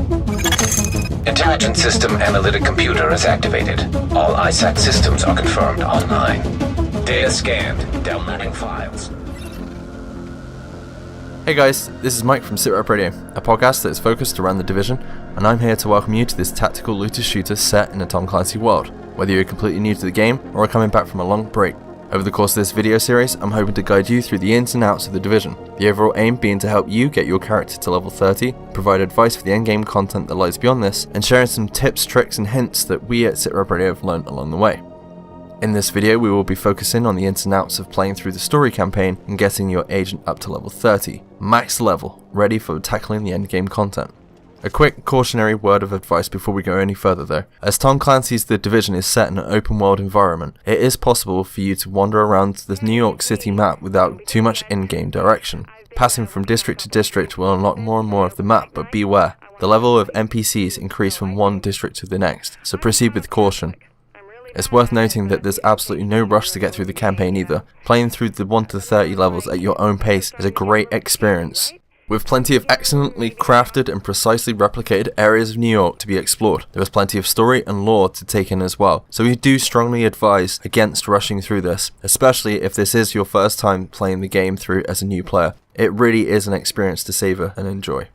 Intelligence System Analytic Computer is activated. All ISAC systems are confirmed online. Data scanned. Downloading files. Hey guys, this is Mike from SITREP Radio, a podcast that is focused around The Division, and I'm here to welcome you to this tactical looter-shooter set in a Tom Clancy world, whether you're completely new to the game or are coming back from a long break. Over the course of this video series, I'm hoping to guide you through the ins and outs of The Division, the overall aim being to help you get your character to level 30, provide advice for the endgame content that lies beyond this, and sharing some tips, tricks and hints that we at SITREP Radio have learned along the way. In this video we will be focusing on the ins and outs of playing through the story campaign and getting your agent up to level 30, max level, ready for tackling the endgame content. A quick cautionary word of advice before we go any further though. As Tom Clancy's The Division is set in an open world environment, it is possible for you to wander around the New York City map without too much in-game direction. Passing from district to district will unlock more and more of the map, but beware. The level of NPCs increase from one district to the next, so proceed with caution. It's worth noting that there's absolutely no rush to get through the campaign either. Playing through the 1 to 30 levels at your own pace is a great experience, with plenty of excellently crafted and precisely replicated areas of New York to be explored. There is plenty of story and lore to take in as well, so we do strongly advise against rushing through this, especially if this is your first time playing the game through as a new player. It really is an experience to savour and enjoy.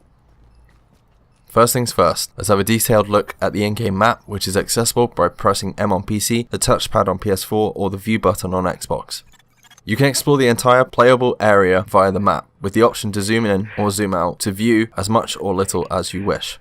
First things first, let's have a detailed look at the in-game map, which is accessible by pressing M on PC, the touchpad on PS4 or the view button on Xbox. You can explore the entire playable area via the map, with the option to zoom in or zoom out to view as much or little as you wish.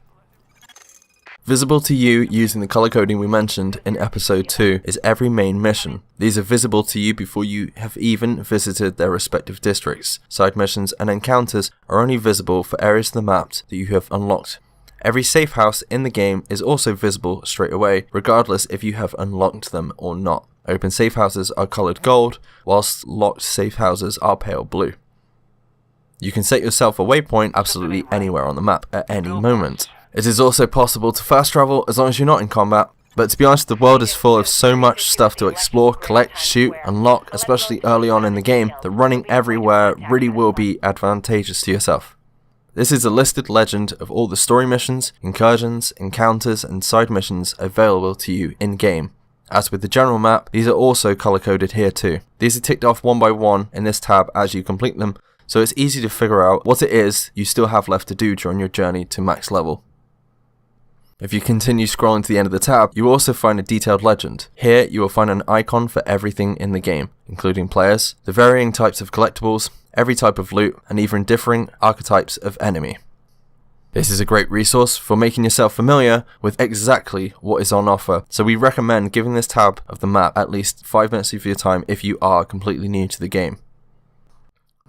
Visible to you using the color coding we mentioned in episode 2 is every main mission. These are visible to you before you have even visited their respective districts. Side missions and encounters are only visible for areas of the map that you have unlocked. Every safe house in the game is also visible straight away, regardless if you have unlocked them or not. Open safe houses are coloured gold, whilst locked safe houses are pale blue. You can set yourself a waypoint absolutely anywhere on the map at any moment. It is also possible to fast travel as long as you're not in combat, but to be honest, the world is full of so much stuff to explore, collect, shoot, unlock, especially early on in the game, that running everywhere really will be advantageous to yourself. This is a listed legend of all the story missions, incursions, encounters and side missions available to you in-game. As with the general map, these are also colour-coded here too. These are ticked off one by one in this tab as you complete them, so it's easy to figure out what it is you still have left to do during your journey to max level. If you continue scrolling to the end of the tab, you will also find a detailed legend. Here you will find an icon for everything in the game, including players, the varying types of collectibles, every type of loot, and even differing archetypes of enemy. This is a great resource for making yourself familiar with exactly what is on offer, so we recommend giving this tab of the map at least 5 minutes of your time if you are completely new to the game.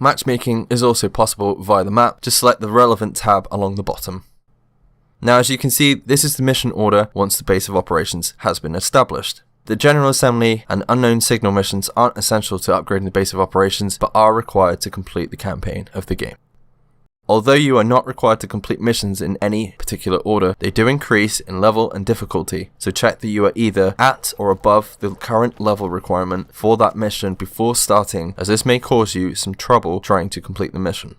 Matchmaking is also possible via the map, just select the relevant tab along the bottom. Now as you can see, this is the mission order once the base of operations has been established. The General Assembly and Unknown Signal missions aren't essential to upgrading the base of operations, but are required to complete the campaign of the game. Although you are not required to complete missions in any particular order, they do increase in level and difficulty, so check that you are either at or above the current level requirement for that mission before starting, as this may cause you some trouble trying to complete the mission.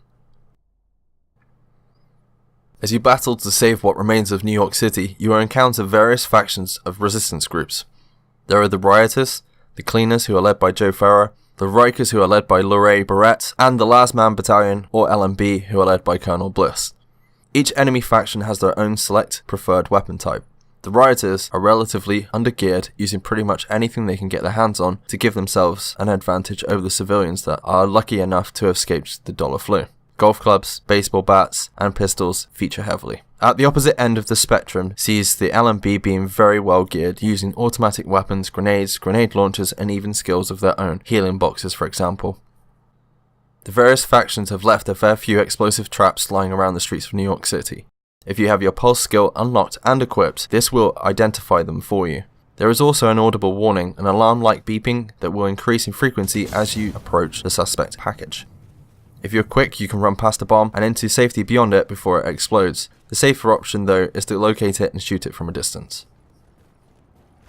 As you battle to save what remains of New York City, you will encounter various factions of resistance groups. There are the Rioters, the Cleaners who are led by Joe Farah, the Rikers who are led by Lorraine Barrett, and the Last Man Battalion, or LMB, who are led by Colonel Bliss. Each enemy faction has their own select preferred weapon type. The Rioters are relatively undergeared, using pretty much anything they can get their hands on to give themselves an advantage over the civilians that are lucky enough to have escaped the dollar flu. Golf clubs, baseball bats, and pistols feature heavily. At the opposite end of the spectrum sees the LMB being very well geared, using automatic weapons, grenades, grenade launchers, and even skills of their own, healing boxes for example. The various factions have left a fair few explosive traps lying around the streets of New York City. If you have your pulse skill unlocked and equipped, this will identify them for you. There is also an audible warning, an alarm-like beeping that will increase in frequency as you approach the suspect package. If you're quick, you can run past a bomb and into safety beyond it before it explodes. The safer option though is to locate it and shoot it from a distance.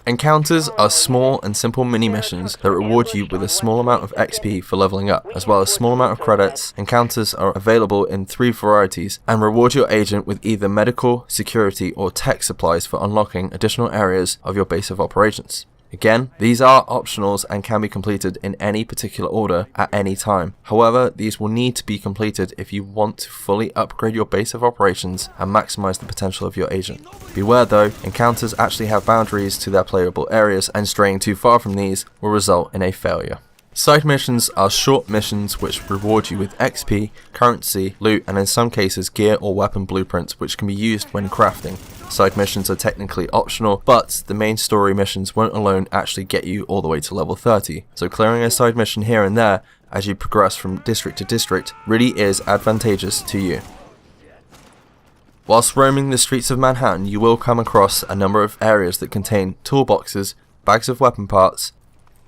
Encounters are small and simple mini-missions that reward you with a small amount of XP for leveling up, as well as a small amount of credits. Encounters are available in 3 varieties and reward your agent with either medical, security, or tech supplies for unlocking additional areas of your base of operations. Again, these are optionals and can be completed in any particular order at any time. However, these will need to be completed if you want to fully upgrade your base of operations and maximize the potential of your agent. Beware though, encounters actually have boundaries to their playable areas, and straying too far from these will result in a failure. Side missions are short missions which reward you with XP, currency, loot, and in some cases gear or weapon blueprints which can be used when crafting. Side missions are technically optional, but the main story missions won't alone actually get you all the way to level 30, so clearing a side mission here and there as you progress from district to district really is advantageous to you. Whilst roaming the streets of Manhattan, you will come across a number of areas that contain toolboxes, bags of weapon parts,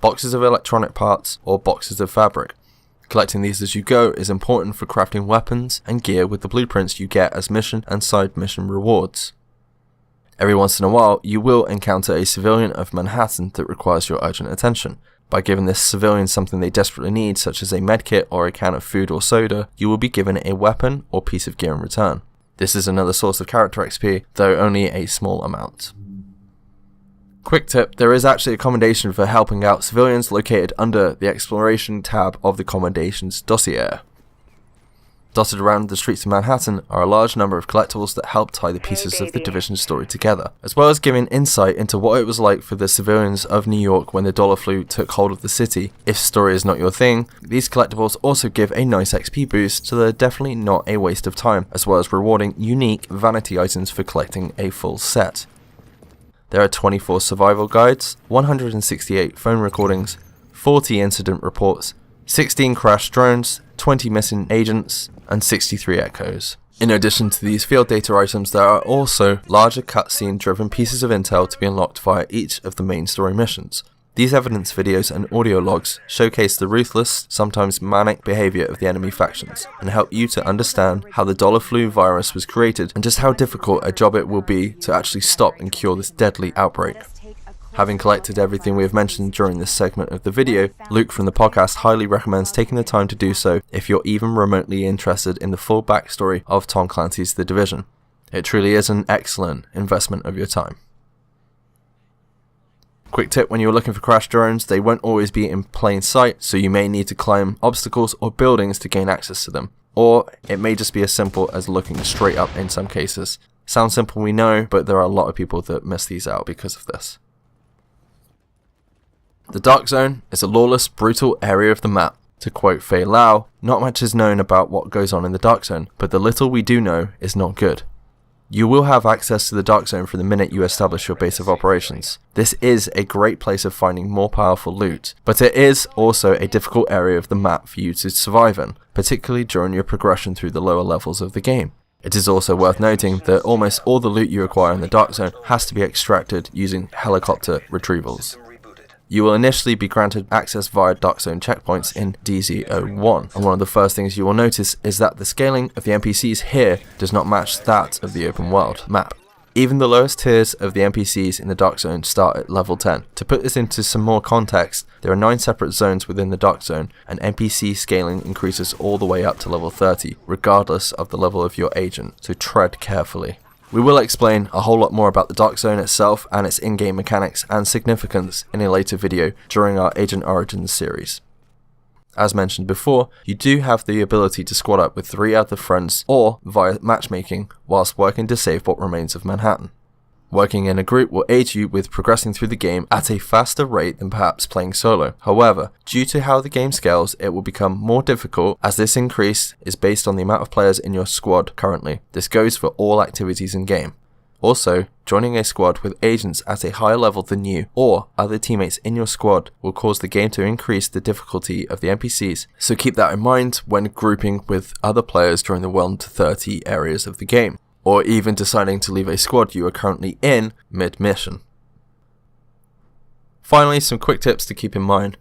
boxes of electronic parts, or boxes of fabric. Collecting these as you go is important for crafting weapons and gear with the blueprints you get as mission and side mission rewards. Every once in a while, you will encounter a civilian of Manhattan that requires your urgent attention. By giving this civilian something they desperately need, such as a medkit or a can of food or soda, you will be given a weapon or piece of gear in return. This is another source of character XP, though only a small amount. Quick tip, there is actually a commendation for helping out civilians located under the Exploration tab of the Commendations dossier. Dotted around the streets of Manhattan are a large number of collectibles that help tie the pieces of the Division story together, as well as giving insight into what it was like for the civilians of New York when the dollar flu took hold of the city. If story is not your thing, these collectibles also give a nice XP boost, so they're definitely not a waste of time, as well as rewarding unique vanity items for collecting a full set. There are 24 survival guides, 168 phone recordings, 40 incident reports, 16 crashed drones, 20 missing agents, and 63 echoes. In addition to these field data items, there are also larger cutscene driven pieces of intel to be unlocked via each of the main story missions. These evidence videos and audio logs showcase the ruthless, sometimes manic behavior of the enemy factions, and help you to understand how the dollar flu virus was created and just how difficult a job it will be to actually stop and cure this deadly outbreak. Having collected everything we have mentioned during this segment of the video, Luke from the podcast highly recommends taking the time to do so if you're even remotely interested in the full backstory of Tom Clancy's The Division. It truly is an excellent investment of your time. Quick tip, when you're looking for crash drones, they won't always be in plain sight, so you may need to climb obstacles or buildings to gain access to them. Or it may just be as simple as looking straight up in some cases. Sounds simple, we know, but there are a lot of people that miss these out because of this. The Dark Zone is a lawless, brutal area of the map. To quote Fei Lao, not much is known about what goes on in the Dark Zone, but the little we do know is not good. You will have access to the Dark Zone from the minute you establish your base of operations. This is a great place of finding more powerful loot, but it is also a difficult area of the map for you to survive in, particularly during your progression through the lower levels of the game. It is also worth noting that almost all the loot you acquire in the Dark Zone has to be extracted using helicopter retrievals. You will initially be granted access via Dark Zone checkpoints in DZ01, and one of the first things you will notice is that the scaling of the NPCs here does not match that of the open world map. Even the lowest tiers of the NPCs in the Dark Zone start at level 10. To put this into some more context, there are 9 separate zones within the Dark Zone, and NPC scaling increases all the way up to level 30, regardless of the level of your agent, so tread carefully. We will explain a whole lot more about the Dark Zone itself and its in-game mechanics and significance in a later video during our Agent Origins series. As mentioned before, you do have the ability to squad up with 3 other friends or via matchmaking whilst working to save what remains of Manhattan. Working in a group will aid you with progressing through the game at a faster rate than perhaps playing solo. However, due to how the game scales, it will become more difficult as this increase is based on the amount of players in your squad currently. This goes for all activities in game. Also, joining a squad with agents at a higher level than you or other teammates in your squad will cause the game to increase the difficulty of the NPCs, so keep that in mind when grouping with other players during the 1 to 30 areas of the game, or even deciding to leave a squad you are currently in mid-mission. Finally, some quick tips to keep in mind.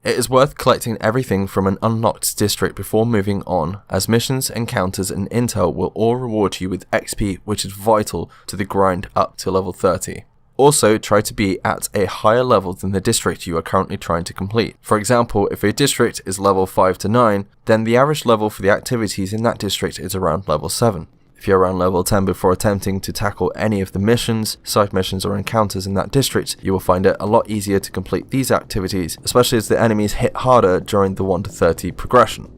It is worth collecting everything from an unlocked district before moving on, as missions, encounters and intel will all reward you with XP, which is vital to the grind up to level 30. Also, try to be at a higher level than the district you are currently trying to complete. For example, if a district is level 5 to 9, then the average level for the activities in that district is around level 7. If you're around level 10 before attempting to tackle any of the missions, side missions or encounters in that district, you will find it a lot easier to complete these activities, especially as the enemies hit harder during the 1 to 30 progression.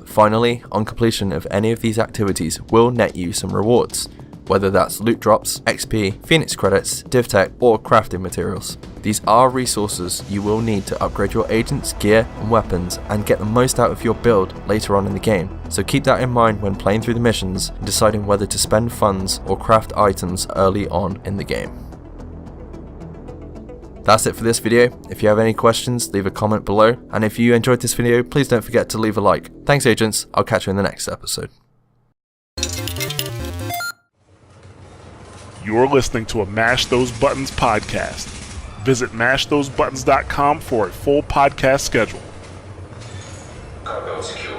Finally, on completion of any of these activities will net you some rewards, whether that's loot drops, XP, Phoenix credits, div tech, or crafting materials. These are resources you will need to upgrade your agent's gear and weapons and get the most out of your build later on in the game, so keep that in mind when playing through the missions and deciding whether to spend funds or craft items early on in the game. That's it for this video. If you have any questions, leave a comment below, and if you enjoyed this video, please don't forget to leave a like. Thanks agents, I'll catch you in the next episode. You're listening to a Mash Those Buttons podcast. Visit mashthosebuttons.com for a full podcast schedule. Cargo secure.